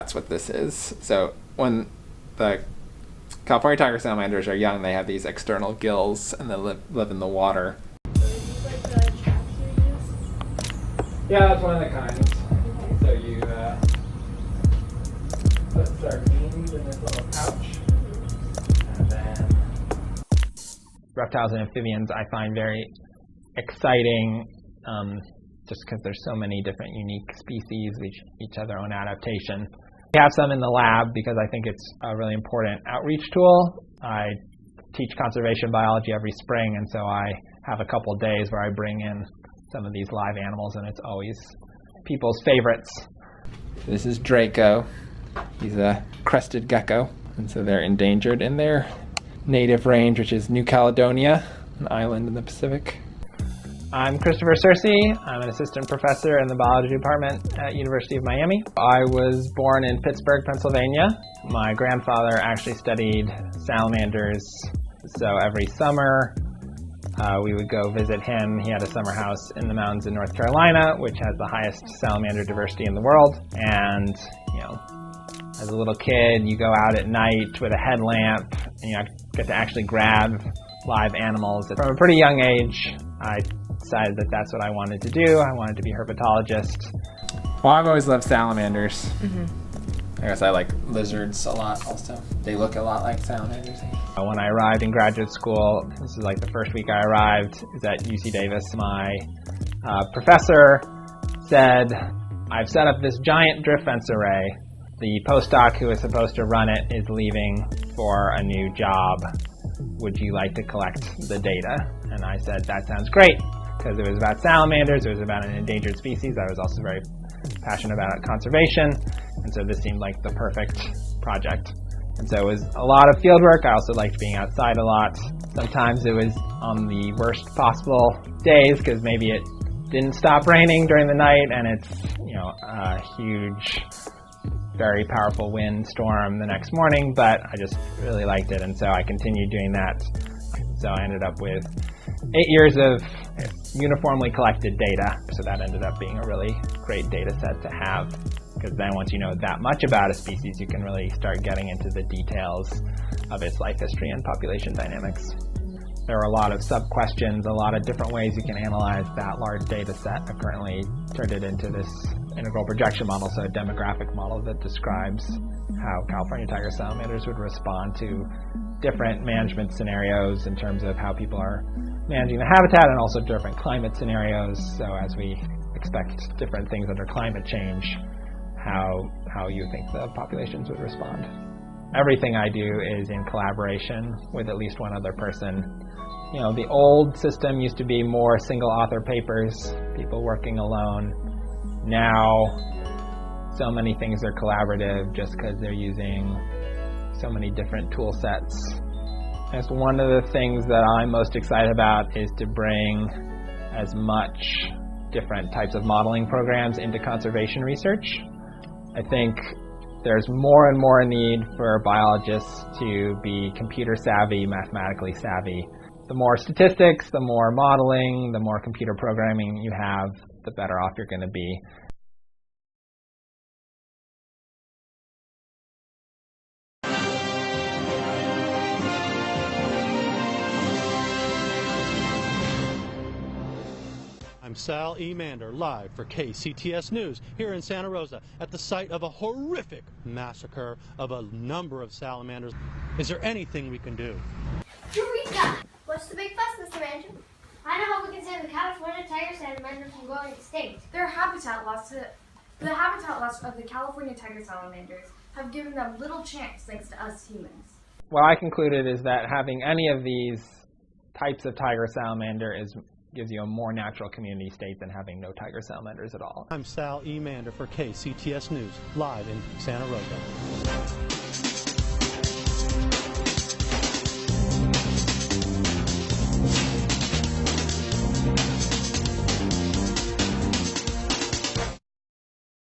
That's what this is. So when the California Tiger Salamanders are young, they have these external gills and they live in the water. Yeah, that's one of the kinds. So you put sardines in this little pouch, and then reptiles and amphibians I find very exciting, just because there's so many different unique species, each have their own adaptation. We have some in the lab because I think it's a really important outreach tool. I teach conservation biology every spring, and so I have a couple days where I bring in some of these live animals, and it's always people's favorites. This is Draco. He's a crested gecko, and so they're endangered in their native range, which is New Caledonia, an island in the Pacific. I'm Christopher Searcy. I'm an assistant professor in the biology department at University of Miami. I was born in Pittsburgh, Pennsylvania. My grandfather actually studied salamanders, so every summer we would go visit him. He had a summer house in the mountains in North Carolina, which has the highest salamander diversity in the world. And, you know, as a little kid, you go out at night with a headlamp, and you get to actually grab live animals. From a pretty young age, I decided that that's what I wanted to do. I wanted to be a herpetologist. Well, I've always loved salamanders. I guess I like lizards a lot also. They look a lot like salamanders. When I arrived in graduate school, this is like the first week I arrived, is at UC Davis. My professor said, I've set up this giant drift fence array. The postdoc who is supposed to run it is leaving for a new job. Would you like to collect the data? And I said, that sounds great, because it was about salamanders, it was about an endangered species. I was also very passionate about conservation, and so this seemed like the perfect project. And so it was a lot of field work. I also liked being outside a lot. Sometimes it was on the worst possible days, because maybe it didn't stop raining during the night, and it's, you know, a huge, very powerful wind storm the next morning, but I just really liked it, and so I continued doing that. So I ended up with 8 years of uniformly collected data, so that ended up being a really great data set to have, because then once you know that much about a species, you can really start getting into the details of its life history and population dynamics. There are a lot of sub-questions, a lot of different ways you can analyze that large data set. I've currently turned it into this integral projection model, so a demographic model that describes how California tiger salamanders would respond to different management scenarios in terms of how people are managing the habitat, and also different climate scenarios. So as we expect different things under climate change, how you think the populations would respond. Everything I do is in collaboration with at least one other person. You know, the old system used to be more single author papers, people working alone. Now, so many things are collaborative just because they're using so many different tool sets. That's one of the things that I'm most excited about, is to bring as much different types of modeling programs into conservation research. I think there's more and more need for biologists to be computer savvy, mathematically savvy. The more statistics, the more modeling, the more computer programming you have, the better off you're going to be. I'm Sal E. Mander, live for KCTS News here in Santa Rosa at the site of a horrific massacre of a number of salamanders. Is there anything we can do? Eureka! What's the big fuss, Mr. Manager? I know how we can save the California Tiger Salamander from going extinct. The habitat loss of the California Tiger Salamanders have given them little chance thanks to us humans. What I concluded is that having any of these types of tiger salamander gives you a more natural community state than having no tiger salamanders at all. I'm Sal E. Mander for KCTS News, live in Santa Rosa.